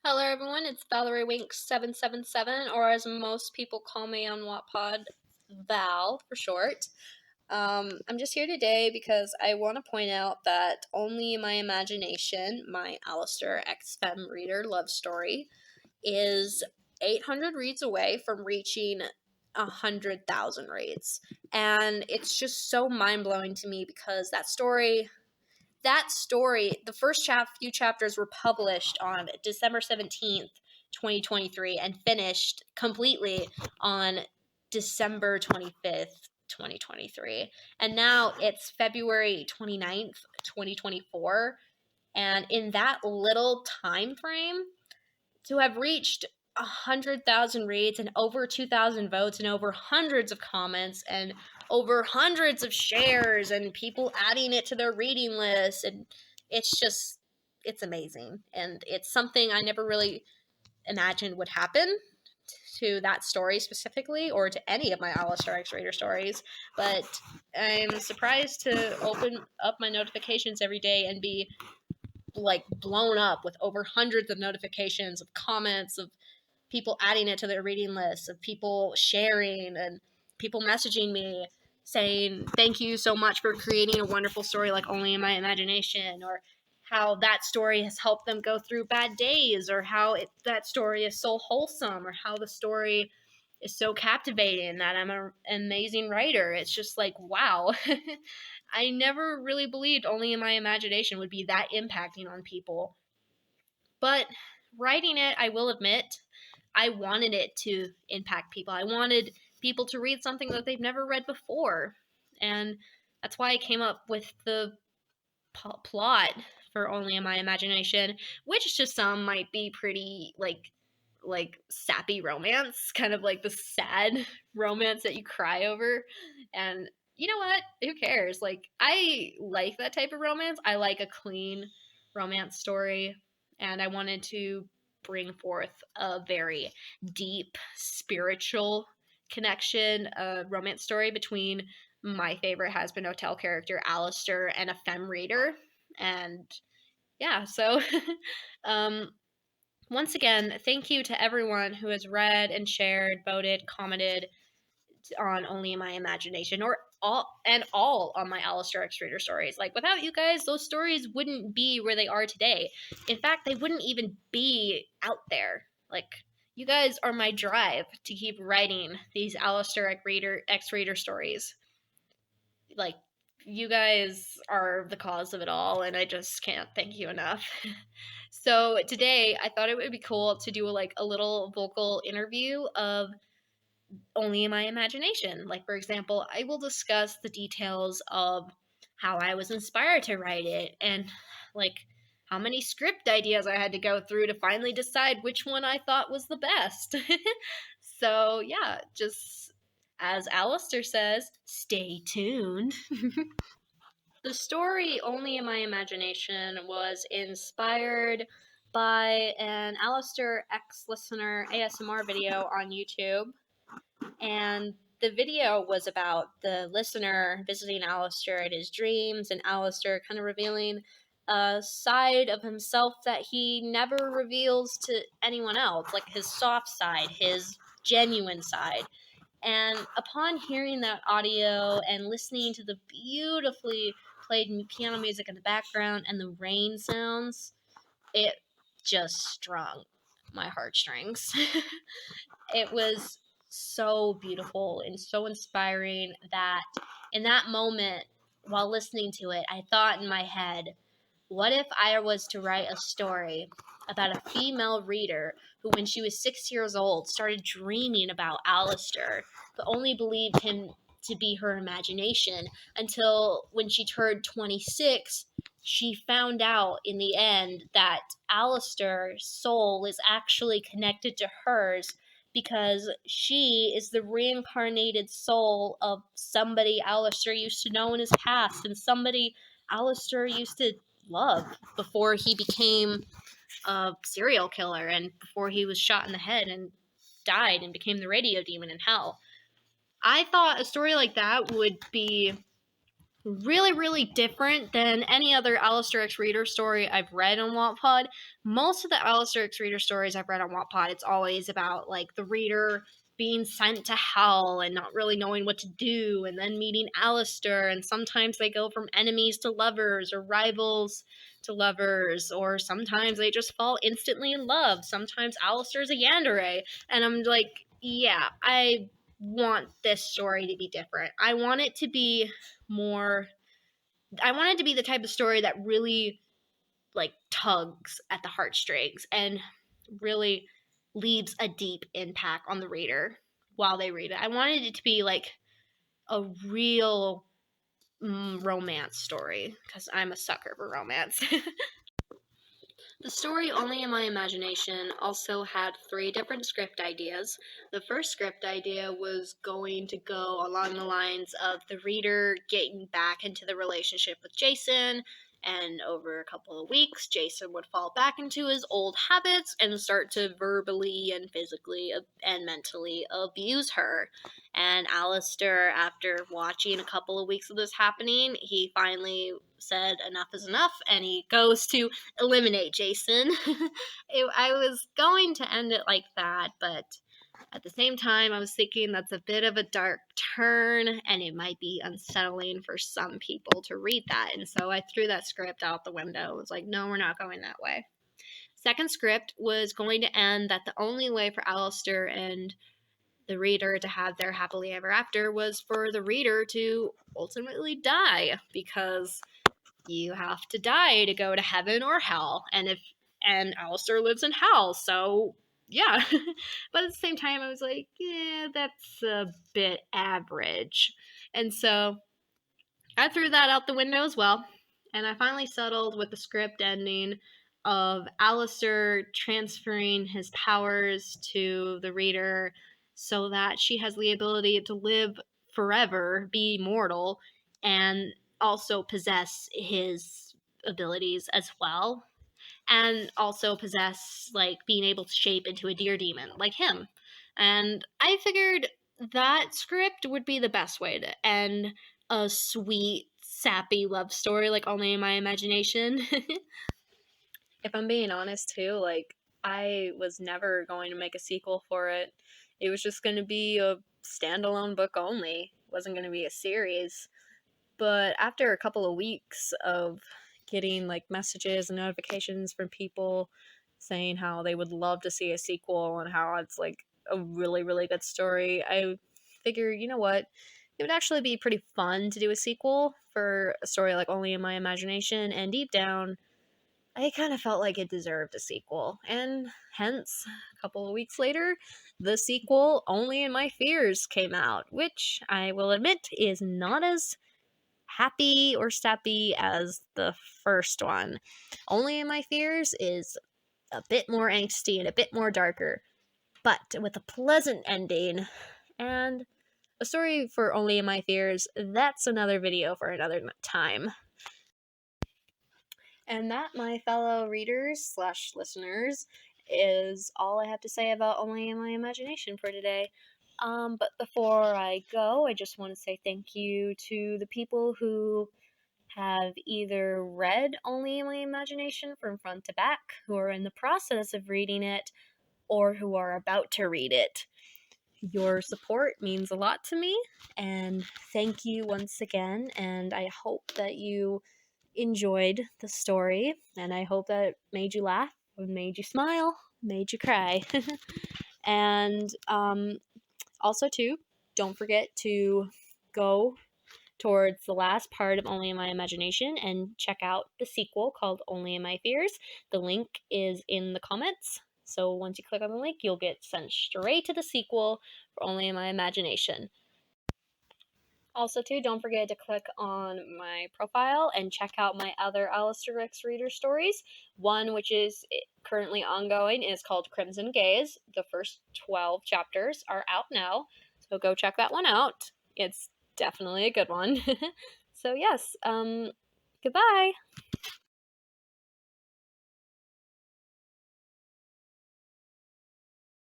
Hello everyone, it's Valerie Wink777, or as most people call me on Wattpad, Val for short. I'm just here today because I want to point out that Only in My Imagination, my Alistair X Femme reader love story, is 800 reads away from reaching 100,000 reads. And it's just so mind-blowing to me because that story, the first few chapters were published on December 17th, 2023, and finished completely on December 25th, 2023. And now it's February 29th, 2024. And in that little time frame, to have reached 100,000 reads and over 2,000 votes and over hundreds of comments and over hundreds of shares and people adding it to their reading list, and it's amazing, and it's something I never really imagined would happen to that story specifically, or to any of my Alistair X Raider stories. But I'm surprised to open up my notifications every day and be like blown up with over hundreds of notifications, of comments, of people adding it to their reading list, of people sharing and people messaging me saying thank you so much for creating a wonderful story like Only in My Imagination, or how that story has helped them go through bad days, or how that story is so wholesome, or how the story is so captivating, that I'm an amazing writer. It's just like, wow. I never really believed Only in My Imagination would be that impacting on people. But writing it, I will admit, I wanted it to impact people. I wanted people to read something that they've never read before. And that's why I came up with the plot for Only in My Imagination, which to some might be pretty like sappy romance, kind of like the sad romance that you cry over. And you know what? Who cares? Like, I like that type of romance. I like a clean romance story, and I wanted to bring forth a very deep spiritual connection, a romance story between my favorite Has Been Hotel character, Alistair, and a femme reader. And yeah, so um, once again, thank you to everyone who has read and shared, voted, commented on Only in My Imagination, or all on my Alistair X Reader stories. Like, without you guys, those stories wouldn't be where they are today. In fact, they wouldn't even be out there. Like, you guys are my drive to keep writing these Alistair X Reader stories. Like, you guys are the cause of it all, and I just can't thank you enough. So today, I thought it would be cool to do a little vocal interview of Only in My Imagination. Like, for example, I will discuss the details of how I was inspired to write it, and like how many script ideas I had to go through to finally decide which one I thought was the best. So yeah, just as Alistair says, stay tuned. The story Only in My Imagination was inspired by an Alistair X listener ASMR video on YouTube. And the video was about the listener visiting Alistair in his dreams, and Alistair kind of revealing a side of himself that he never reveals to anyone else, like his soft side, his genuine side. And upon hearing that audio and listening to the beautifully played piano music in the background and the rain sounds, it just strung my heartstrings. It was so beautiful and so inspiring that in that moment, while listening to it, I thought in my head, what if I was to write a story about a female reader who, when she was 6 years old, started dreaming about Alistair, but only believed him to be her imagination until when she turned 26, she found out in the end that Alistair's soul is actually connected to hers because she is the reincarnated soul of somebody Alistair used to know in his past, and somebody Alistair used to love before he became a serial killer and before he was shot in the head and died and became the radio demon in hell. I thought a story like that would be really, really different than any other Alistair X Reader story I've read on Wattpad. Most of the Alistair X Reader stories I've read on Wattpad, it's always about like the reader being sent to hell and not really knowing what to do, and then meeting Alistair, and sometimes they go from enemies to lovers or rivals to lovers, or sometimes they just fall instantly in love. Sometimes Alistair's a yandere, and I'm like, yeah, I want this story to be different. I want it to be more, I want it to be the type of story that really like tugs at the heartstrings and really leaves a deep impact on the reader while they read it. I wanted it to be like a real romance story, because I'm a sucker for romance. The story, Only in My Imagination, also had 3 different script ideas. The first script idea was going to go along the lines of the reader getting back into the relationship with Jason, and over a couple of weeks, Jason would fall back into his old habits and start to verbally and physically and mentally abuse her. And Alistair, after watching a couple of weeks of this happening, he finally said enough is enough, and he goes to eliminate Jason. I was going to end it like that, but at the same time, I was thinking that's a bit of a dark turn, and it might be unsettling for some people to read that. And so I threw that script out the window. I was like, no, we're not going that way. Second script was going to end that the only way for Alistair and the reader to have their happily ever after was for the reader to ultimately die, because you have to die to go to heaven or hell. And Alistair lives in hell, so yeah. But at the same time, I was like, yeah, that's a bit average. And so I threw that out the window as well. And I finally settled with the script ending of Alistair transferring his powers to the reader so that she has the ability to live forever, be immortal, and also possess his abilities as well. And also possess, like, being able to shape into a deer demon, like him. And I figured that script would be the best way to end a sweet, sappy love story like Only in My Imagination. If I'm being honest, too, like, I was never going to make a sequel for it. It was just going to be a standalone book only. It wasn't going to be a series. But after a couple of weeks of getting like messages and notifications from people saying how they would love to see a sequel and how it's like a really, really good story, I figured, you know what? It would actually be pretty fun to do a sequel for a story like Only in My Imagination, and deep down, I kind of felt like it deserved a sequel. And hence, a couple of weeks later, the sequel, Only in My Fears, came out, which I will admit is not as happy or sappy as the first one. Only in My Fears is a bit more angsty and a bit more darker, but with a pleasant ending. And a story for Only in My Fears, that's another video for another time. And that, my fellow readers slash listeners, is all I have to say about Only in My Imagination for today. But before I go, I just want to say thank you to the people who have either read Only in My Imagination from front to back, who are in the process of reading it, or who are about to read it. Your support means a lot to me, and thank you once again, and I hope that you enjoyed the story, and I hope that it made you laugh, made you smile, made you cry. And also, too, don't forget to go towards the last part of Only in My Imagination and check out the sequel called Only in My Fears. The link is in the comments. So once you click on the link, you'll get sent straight to the sequel for Only in My Imagination. Also, too, don't forget to click on my profile and check out my other Alistair X Reader stories. One, which is currently ongoing, is called Crimson Gaze. The first 12 chapters are out now, so go check that one out. It's definitely a good one. So, yes, goodbye!